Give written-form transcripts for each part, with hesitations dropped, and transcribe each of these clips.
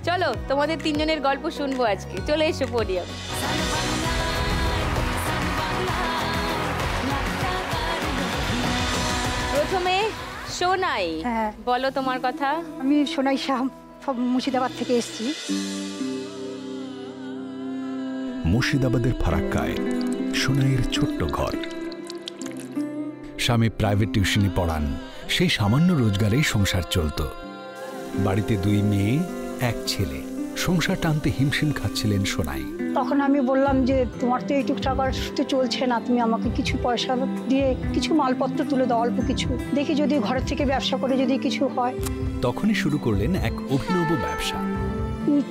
চলো তোমাদের তিনজনের গল্প শুনবো আজকে, চলে এসো পোডিয়াম। প্রথমে সোনাই, বলো তোমার কথা। আমি সোনাই শাহ, মুর্শিদাবাদ থেকে এসেছি। মুর্শিদাবাদের ফারাক্কায় সোনাইয়ের ছোট্ট ঘর। স্বামী প্রাইভেট টিউশনি পড়ান, সেই সামান্য রোজগারেই সংসার চলত। বাড়িতে 2 মেয়ে 1 ছেলে, সংসার টানতে হিমশিম খাচ্ছিলেন সোনাই। তখন আমি বললাম যে তোমার তো এইটুকু টাকার তো চলছে না, তুমি আমাকে কিছু পয়সা দিয়ে কিছু মালপত্র তুলে দাও, অল্প কিছু, দেখি যদি ঘরের থেকে ব্যবসা করে যদি কিছু হয়। তখনই শুরু করলেন এক অভিনব ব্যবসা।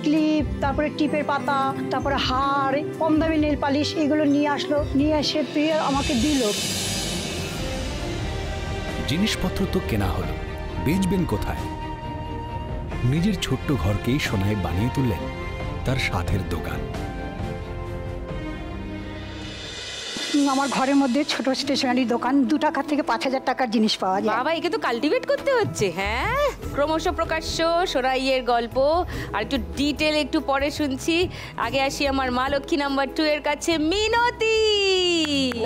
ক্লিপ, তারপরে টিপের পাতা, তারপরে হার, কম দামি নেল পালিশ, এগুলো নিয়ে আসলো, নিয়ে এসে তুই আমাকে দিল। জিনিসপত্র তো কেনা হলো, বেচবেন কোথায়? নিজের ছোট্ট ঘরকেই সোনাই বানিয়ে তুললেন তার সাধের দোকান। আমার ঘরের মধ্যে ছোট স্টেশনারি দোকান, 2 টাকা থেকে 5,000 টাকার জিনিস পাওয়া যায়। বাবা, একে তো কাল্টিভেট করতে হচ্ছে। হ্যাঁ, ক্রমশ প্রকাশ্য সোনাইয়ের গল্প আর একটু ডিটেল একটু পরে শুনছি। আগে আসি আমার মা লক্ষ্মী নাম্বার 2 এর কাছে, মিনতি।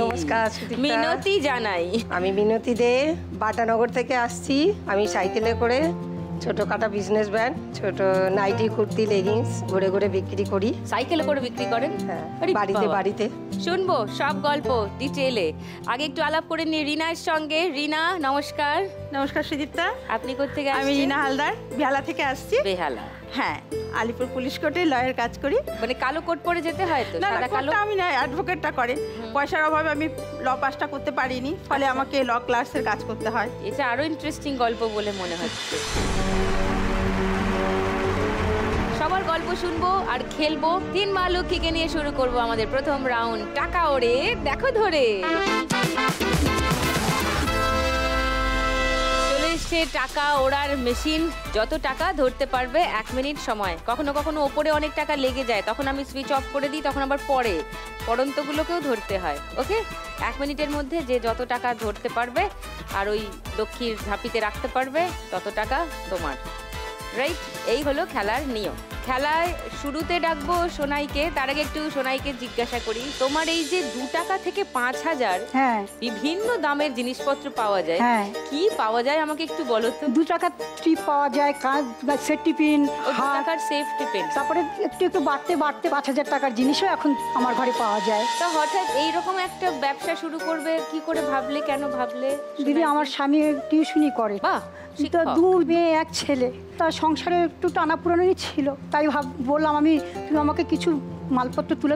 নমস্কার মিনতি জানাই। আমি মিনতি দে, বাটানগর থেকে আসছি। আমি সাইকেলে করে ছোটখাটো বিজনেস ভ্যান, ছোট নাইটি, কুর্তি, লেগিংস ঘুরে ঘুরে বিক্রি করি। সাইকেলে করে বিক্রি করেন? হ্যাঁ, বাড়িতে শুনবো সব গল্প ডিটেলে। আগে একটু আলাপ করে নিই রিনার সঙ্গে। রিনা, নমস্কার। নমস্কার সুদীপ্তা। আপনি কোত্থেকে আসছেন? আমি রিনা হালদার, বেহালা থেকে আসছি। বেহালা? হ্যাঁ, আলিপুর পুলিশ কোর্টে লয়ের কাজ করি। মানে কালো কোট পরে যেতে হয় তো? না, কোটটা আমি না, অ্যাডভোকেটটা করে। পয়সার অভাবে আমি ল পাসটা করতে পারিনি, ফলে আমাকে ল ক্লাসের কাজ করতে হয়। এটা আরো ইন্টারেস্টিং গল্প বলে মনে হচ্ছে। সবার গল্প শুনবো আর খেলবো। 3 মা লক্ষ্মীকে নিয়ে শুরু করব আমাদের প্রথম রাউন্ড, টাকা ওড়ে দেখো ধরে। চলে এসছে টাকা ওড়ার মেশিন। যত টাকা ধরতে পারবে 1 মিনিট সময়। কখনো কখনো ওপরে অনেক টাকা লেগে যায়, তখন আমি সুইচ অফ করে দিই, তখন আবার পড়ন্তগুলোকেও ধরতে হয়। ওকে, 1 মিনিটের মধ্যে যে যত টাকা ধরতে পারবে আর ওই লক্ষ্মীর ঝাঁপিতে রাখতে পারবে তত টাকা তোমার। রাইট? এই হলো খেলার নিয়ম। খেলায় শুরুতে ডাকবো সোনাইকে। তার আগে একটু সোনাইকে জিজ্ঞাসা করি, তোমার এই যে 2 টাকা থেকে 5,000 বিভিন্ন দামের জিনিসপত্র পাওয়া যায়, কি পাওয়া যায় আমাকে একটু বলো তো। 2 টাকার টিপ পাওয়া যায়, কাঁচ, সেট টিফিন, 2 টাকার সেফ টিফিন, তারপরে একটু বাড়তে 5,000 টাকার জিনিসও এখন আমার ঘরে পাওয়া যায়। তা হঠাৎ এইরকম একটা ব্যবসা শুরু করবে কি করে ভাবলে, কেন ভাবলে? দিদি, আমার স্বামী টিউশনি করে। বাহ, 2 মেয়ে 1 ছেলে, তার সংসারে একটু টানাপোড়েনই ছিল, তাই বললাম তুমি আমাকে কিছু মালপত্র তুলে